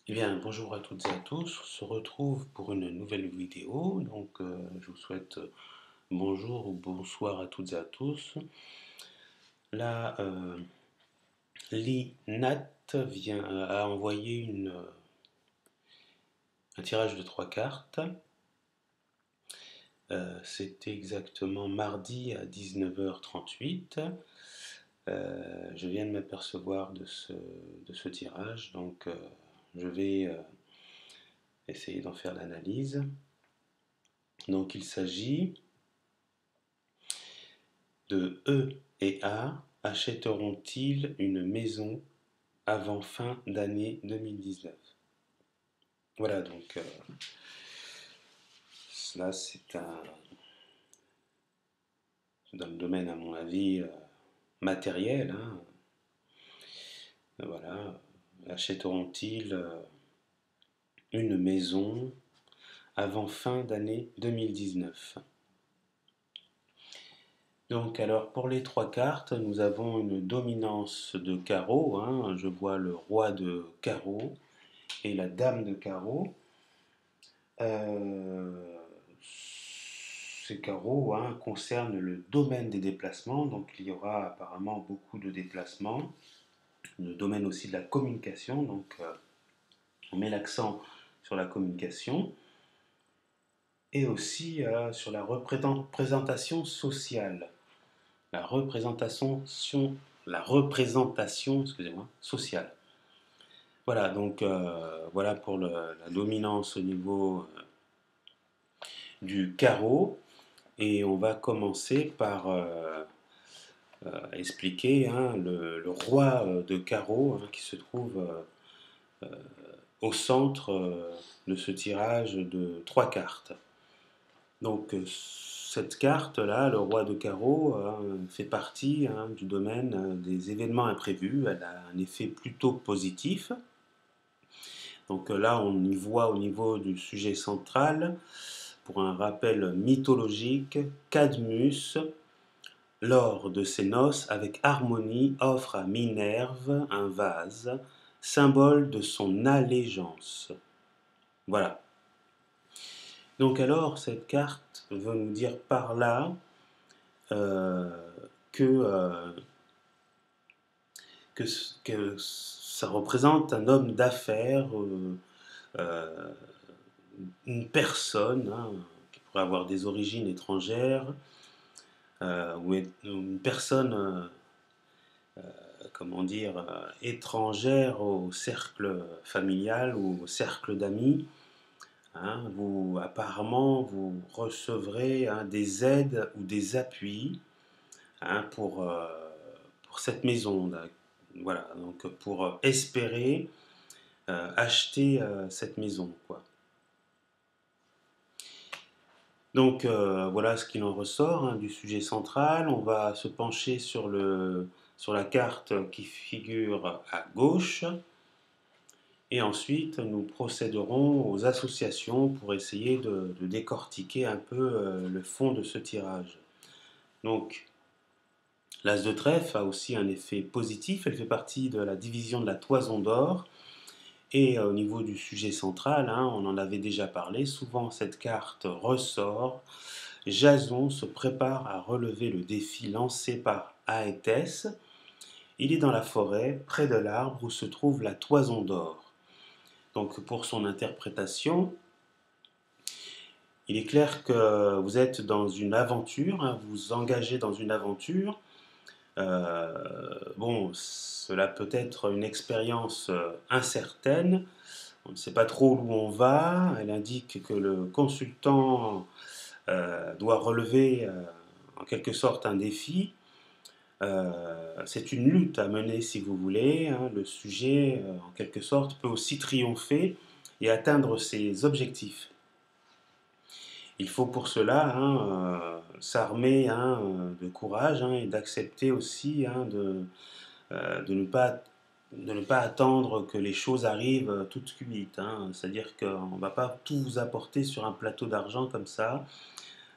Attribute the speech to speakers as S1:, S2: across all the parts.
S1: Eh bien, bonjour à toutes et à tous. On se retrouve pour une nouvelle vidéo. Je vous souhaite bonjour ou bonsoir à toutes et à tous. Là, l'INAT a envoyé un tirage de 3 cartes. C'était exactement mardi à 19h38. Je viens de m'apercevoir de ce tirage, je vais essayer d'en faire l'analyse. Donc il s'agit de E et A achèteront-ils une maison avant fin d'année 2019? Voilà, là c'est dans le domaine, à mon avis, matériel, hein. Voilà, achèteront-ils une maison avant fin d'année 2019? Donc alors pour les 3 cartes, nous avons une dominance de carreau, hein. Je vois le roi de carreau et la dame de carreau. Ces carreaux, hein, concernent le domaine des déplacements, donc il y aura apparemment beaucoup de déplacements. Le domaine aussi de la communication, on met l'accent sur la communication et aussi sur la représentation sociale. La représentation, la représentation, excusez-moi, sociale. Voilà, voilà pour la dominance au niveau du carreau. Et on va commencer par expliquer, hein, le roi de carreau, hein, qui se trouve au centre de ce tirage de 3 cartes. Cette carte-là, le roi de carreau, fait partie, hein, du domaine des événements imprévus. Elle a un effet plutôt positif. Là, on y voit au niveau du sujet central, pour un rappel mythologique, Cadmus, lors de ses noces avec Harmonie, offre à Minerve un vase, symbole de son allégeance. Voilà. Donc alors, cette carte veut nous dire par là euh, que, euh, que, que ça représente un homme d'affaires, euh, une personne, hein, qui pourrait avoir des origines étrangères, ou une personne, comment dire, étrangère au cercle familial ou au cercle d'amis. Hein. Apparemment, vous recevrez, hein, des aides ou des appuis, hein, pour cette maison. Voilà, donc pour espérer acheter cette maison, quoi. Voilà ce qu'il en ressort, hein, du sujet central. On va se pencher sur la carte qui figure à gauche. Et ensuite, nous procéderons aux associations pour essayer de décortiquer un peu le fond de ce tirage. Donc, l'As de trèfle a aussi un effet positif. Elle fait partie de la division de la toison d'or. Et au niveau du sujet central, hein, on en avait déjà parlé, souvent cette carte ressort. Jason se prépare à relever le défi lancé par Aétès. Il est dans la forêt, près de l'arbre où se trouve la toison d'or. Donc pour son interprétation, il est clair que vous êtes dans une aventure, hein, vous vous engagez dans une aventure. Bon, cela peut être une expérience incertaine. On ne sait pas trop où on va. Elle indique que le consultant doit relever en quelque sorte un défi. C'est une lutte à mener, si vous voulez, hein. Le sujet, en quelque sorte, peut aussi triompher et atteindre ses objectifs. Il faut pour cela, hein, s'armer, hein, de courage, hein, et d'accepter aussi, hein, de ne pas attendre que les choses arrivent toutes cuites, hein. C'est-à-dire qu'on ne va pas tout vous apporter sur un plateau d'argent comme ça.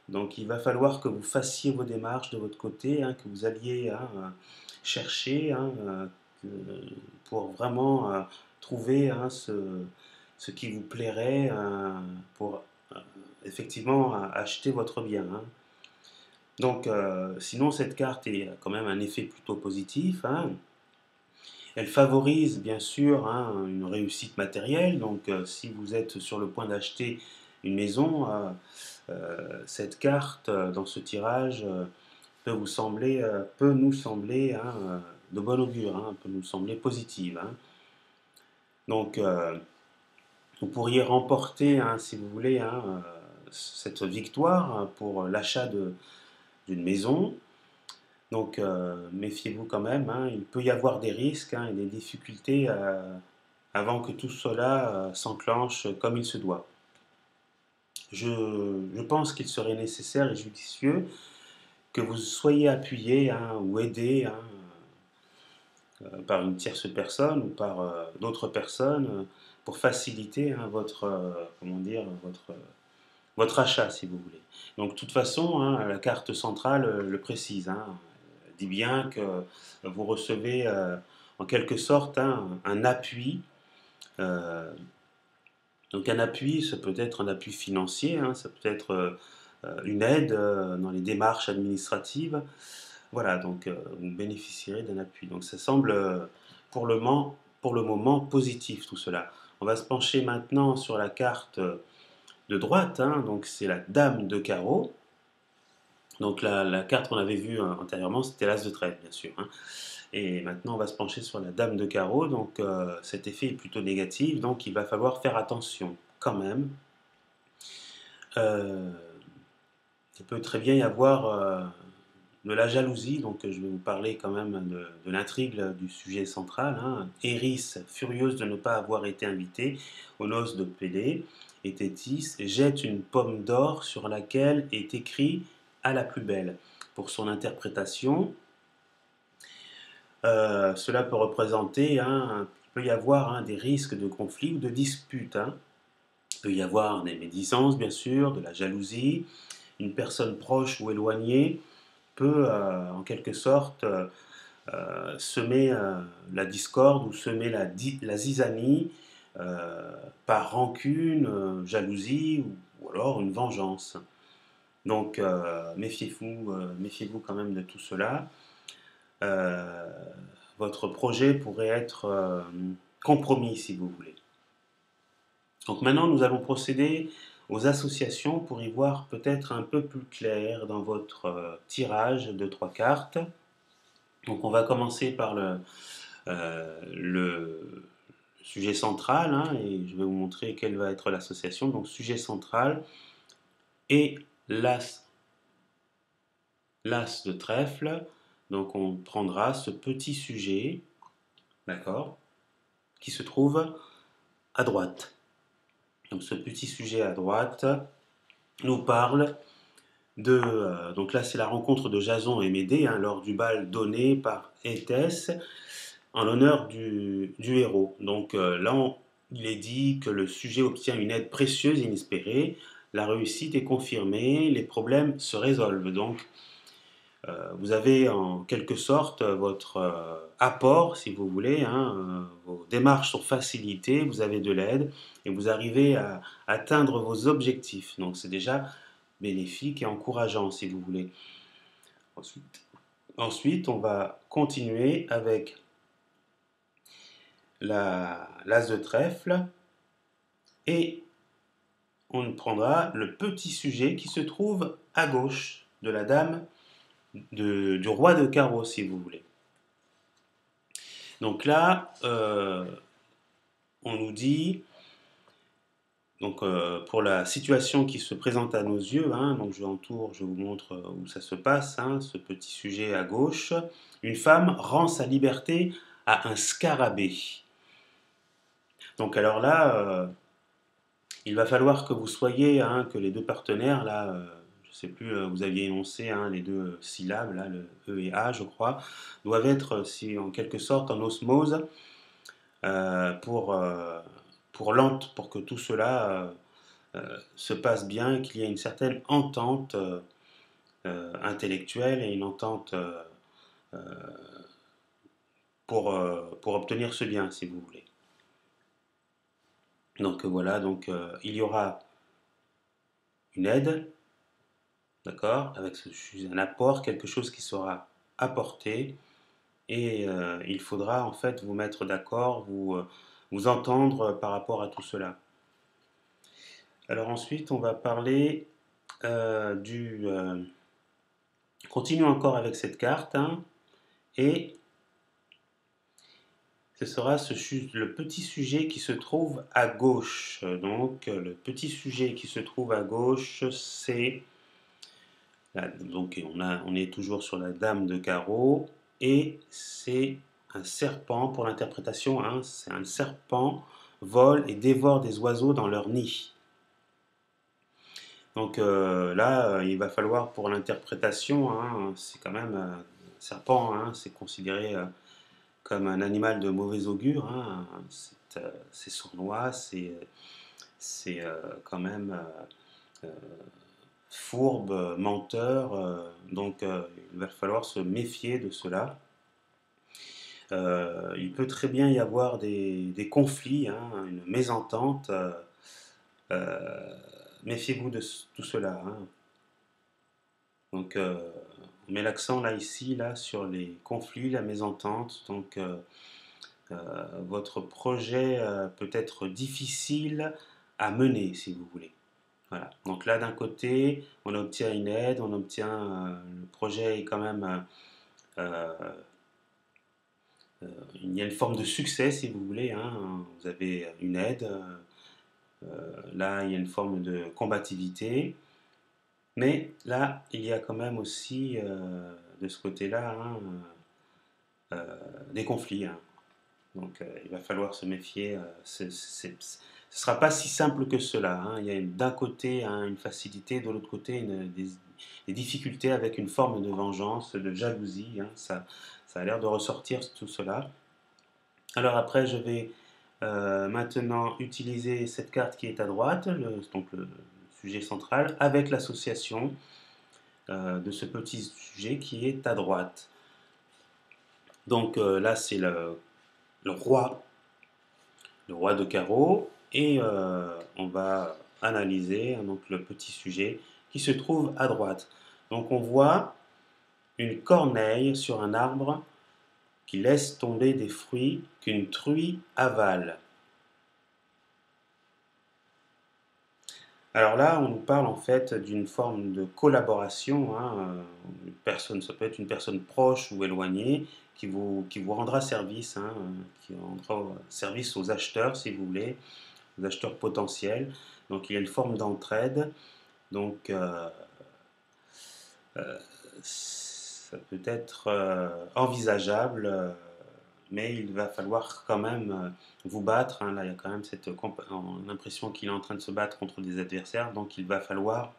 S1: Donc il va falloir que vous fassiez vos démarches de votre côté, hein, que vous alliez, hein, chercher, hein, pour vraiment trouver hein, ce qui vous plairait pour effectivement acheter votre bien. Hein. Donc, sinon, cette carte est quand même un effet plutôt positif. Hein. Elle favorise bien sûr hein, une réussite matérielle. Donc, si vous êtes sur le point d'acheter une maison, cette carte dans ce tirage peut nous sembler hein, de bon augure, hein, peut nous sembler positive. Hein. Donc, vous pourriez remporter, hein, si vous voulez, hein, cette victoire hein, pour l'achat d'une maison. Donc, méfiez-vous quand même. Hein, il peut y avoir des risques hein, et des difficultés avant que tout cela s'enclenche comme il se doit. Je pense qu'il serait nécessaire et judicieux que vous soyez appuyé hein, ou aidé hein, par une tierce personne ou par d'autres personnes pour faciliter hein, comment dire, votre achat, si vous voulez. Donc, de toute façon, hein, la carte centrale le précise. Hein, elle dit bien que vous recevez en quelque sorte hein, un appui. euh, donc, un appui, ça peut être un appui financier, hein, ça peut être une aide dans les démarches administratives. Voilà, donc vous bénéficierez d'un appui. Donc ça semble pour pour le moment positif tout cela. On va se pencher maintenant sur la carte de droite, hein, donc c'est la dame de carreau. Donc la carte qu'on avait vue antérieurement, c'était l'as de trèfle, bien sûr. Hein. Et maintenant, on va se pencher sur la dame de carreau. Donc cet effet est plutôt négatif, donc il va falloir faire attention quand même. Euh, il peut très bien y avoir de la jalousie, donc je vais vous parler quand même de l'intrigue du sujet central. Hein. Eris, furieuse de ne pas avoir été invitée aux noces de Pélée, et Thétis jette une pomme d'or sur laquelle est écrit à la plus belle. Pour son interprétation, cela peut représenter, hein, il peut y avoir hein, des risques de conflits ou de disputes. Hein. Il peut y avoir des médisances, bien sûr, de la jalousie, une personne proche ou éloignée peut en quelque sorte semer la discorde ou semer la zizanie par rancune, jalousie ou alors une vengeance. Donc méfiez-vous quand même de tout cela. Euh, Votre projet pourrait être compromis si vous voulez. Donc maintenant nous allons procéder aux associations pour y voir peut-être un peu plus clair dans votre tirage de 3 cartes. Donc on va commencer par le sujet central hein, et je vais vous montrer quelle va être l'association. Donc sujet central et l'as de trèfle. Donc on prendra ce petit sujet, d'accord, qui se trouve à droite. Donc ce petit sujet à droite nous parle donc là c'est la rencontre de Jason et Médée hein, lors du bal donné par Éthès en l'honneur du héros. Donc là, il est dit que le sujet obtient une aide précieuse et inespérée, la réussite est confirmée, les problèmes se résolvent. Donc vous avez en quelque sorte votre apport, si vous voulez, hein, vos démarches sont facilitées, vous avez de l'aide et vous arrivez à atteindre vos objectifs. Donc c'est déjà bénéfique et encourageant, si vous voulez. Ensuite on va continuer avec l'as de trèfle et on prendra le petit sujet qui se trouve à gauche de la dame du roi de carreau si vous voulez. Donc là, on nous dit, donc pour la situation qui se présente à nos yeux, hein, donc je vous montre où ça se passe, hein, ce petit sujet à gauche, une femme rend sa liberté à un scarabée. Donc alors là, il va falloir que vous soyez, hein, que les deux partenaires, là, je ne sais plus, vous aviez énoncé hein, les deux syllabes, là, le E et A, je crois, doivent être, si, en quelque sorte, en osmose pour que tout cela se passe bien et qu'il y ait une certaine entente intellectuelle et une entente pour obtenir ce bien, si vous voulez. Donc voilà, donc il y aura une aide, d'accord, avec un apport, quelque chose qui sera apporté, et il faudra en fait vous mettre d'accord, vous entendre par rapport à tout cela. Alors ensuite, on va parler du... continue encore avec cette carte, hein, et ce sera le petit sujet qui se trouve à gauche. Donc le petit sujet qui se trouve à gauche, c'est... Donc on est toujours sur la dame de carreau, et c'est un serpent pour l'interprétation, hein, c'est un serpent vole et dévore des oiseaux dans leur nid. Donc là, il va falloir pour l'interprétation, hein, c'est quand même serpent, hein, c'est considéré comme un animal de mauvais augure, hein, c'est sournois, c'est quand même fourbe, menteur, donc il va falloir se méfier de cela. Il peut très bien y avoir des conflits, hein, une mésentente. Euh, Méfiez-vous de tout cela, hein. Donc, on met l'accent là, ici, là, sur les conflits, la mésentente. Donc, votre projet peut être difficile à mener, si vous voulez. Voilà. Donc là, d'un côté, on obtient une aide, on obtient le projet est quand même, euh, il y a une forme de succès, si vous voulez, hein. Vous avez une aide. Là, il y a une forme de combativité. Mais là, il y a quand même aussi, de ce côté-là, hein, des conflits, hein. Donc, il va falloir se méfier. Ce ne sera pas si simple que cela, hein. Il y a d'un côté, hein, une facilité, de l'autre côté des difficultés avec une forme de vengeance, de jalousie, hein. Ça a l'air de ressortir tout cela. Alors après, je vais maintenant utiliser cette carte qui est à droite, donc le sujet central, avec l'association de ce petit sujet qui est à droite. Donc là, c'est le roi de carreau, et on va analyser, hein, donc le petit sujet qui se trouve à droite. Donc on voit une corneille sur un arbre qui laisse tomber des fruits qu'une truie avale. Alors là, on nous parle en fait d'une forme de collaboration, hein, une personne, ça peut être une personne proche ou éloignée qui vous rendra service, hein, qui rendra service aux acheteurs, si vous voulez, aux acheteurs potentiels. Donc il y a une forme d'entraide. Donc ça peut être envisageable, mais il va falloir quand même vous battre, hein. Là, il y a quand même l'impression qu'il est en train de se battre contre des adversaires, donc il va falloir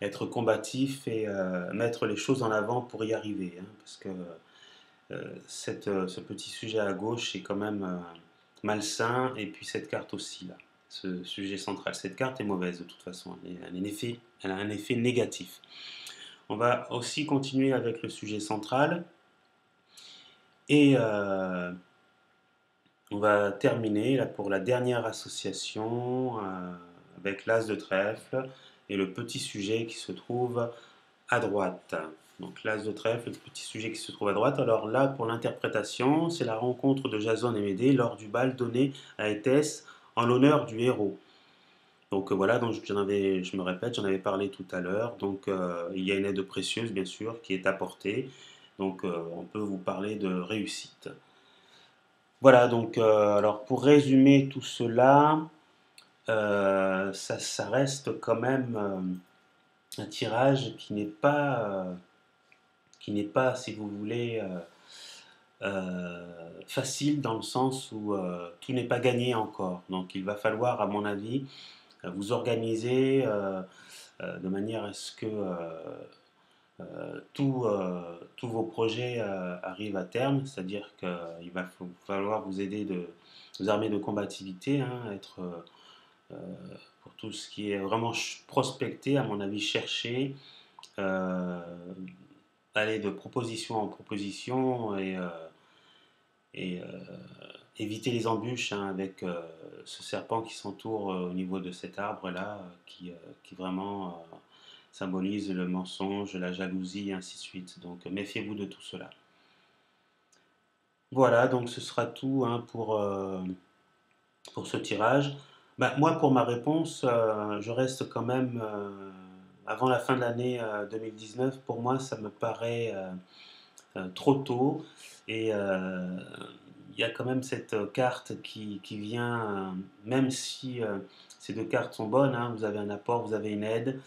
S1: être combatif et mettre les choses en avant pour y arriver, hein, parce que ce petit sujet à gauche est quand même malsain, et puis cette carte aussi, là, ce sujet central. Cette carte est mauvaise de toute façon, elle a un effet négatif. On va aussi continuer avec le sujet central, et on va terminer là pour la dernière association avec l'as de trèfle et le petit sujet qui se trouve à droite. Donc l'as de trèfle, le petit sujet qui se trouve à droite. Alors là, pour l'interprétation, c'est la rencontre de Jason et Médée lors du bal donné à Éthès en l'honneur du héros. Donc voilà, donc je me répète, j'en avais parlé tout à l'heure. Donc il y a une aide précieuse, bien sûr, qui est apportée. Donc on peut vous parler de réussite. Voilà, donc alors pour résumer tout cela, ça reste quand même un tirage qui n'est pas, si vous voulez, facile dans le sens où tout n'est pas gagné encore. Donc il va falloir, à mon avis, vous organiser de manière à ce que tous vos projets arrivent à terme, c'est-à-dire qu'il va falloir vous aider vous armer de combativité, hein, être pour tout ce qui est vraiment prospecter, à mon avis, chercher, euh, aller de proposition en proposition, et éviter les embûches hein, avec ce serpent qui s'entoure au niveau de cet arbre-là, qui vraiment symbolise le mensonge, la jalousie, et ainsi de suite. Donc méfiez-vous de tout cela. Voilà, donc ce sera tout hein, pour ce tirage. Bah, moi, pour ma réponse, je reste quand même, avant la fin de l'année 2019, pour moi, ça me paraît trop tôt. Et il y a quand même cette carte qui vient, même si ces deux cartes sont bonnes, hein, vous avez un apport, vous avez une aide,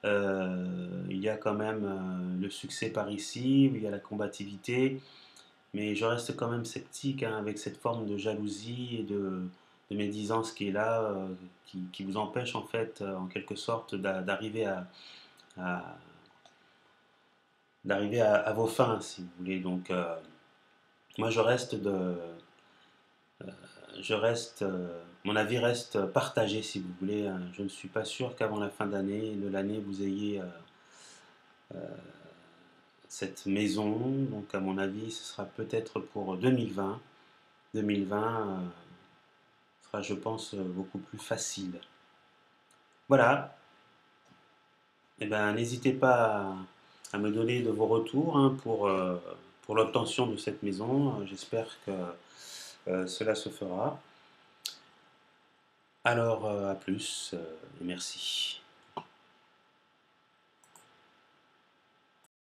S1: il y a quand même le succès par ici, il y a la combativité, mais je reste quand même sceptique hein, avec cette forme de jalousie et de médisance qui est là, qui vous empêche en fait, en quelque sorte, d'arriver à- à vos fins, si vous voulez. Donc, moi, mon avis reste partagé, si vous voulez. Hein. Je ne suis pas sûr qu'avant la fin d'année, de l'année, vous ayez cette maison. Donc, à mon avis, ce sera peut-être pour 2020. 2020 sera, je pense, beaucoup plus facile. Voilà. Eh ben, n'hésitez pas à me donner de vos retours hein, pour l'obtention de cette maison. J'espère que cela se fera. Alors, à plus et merci.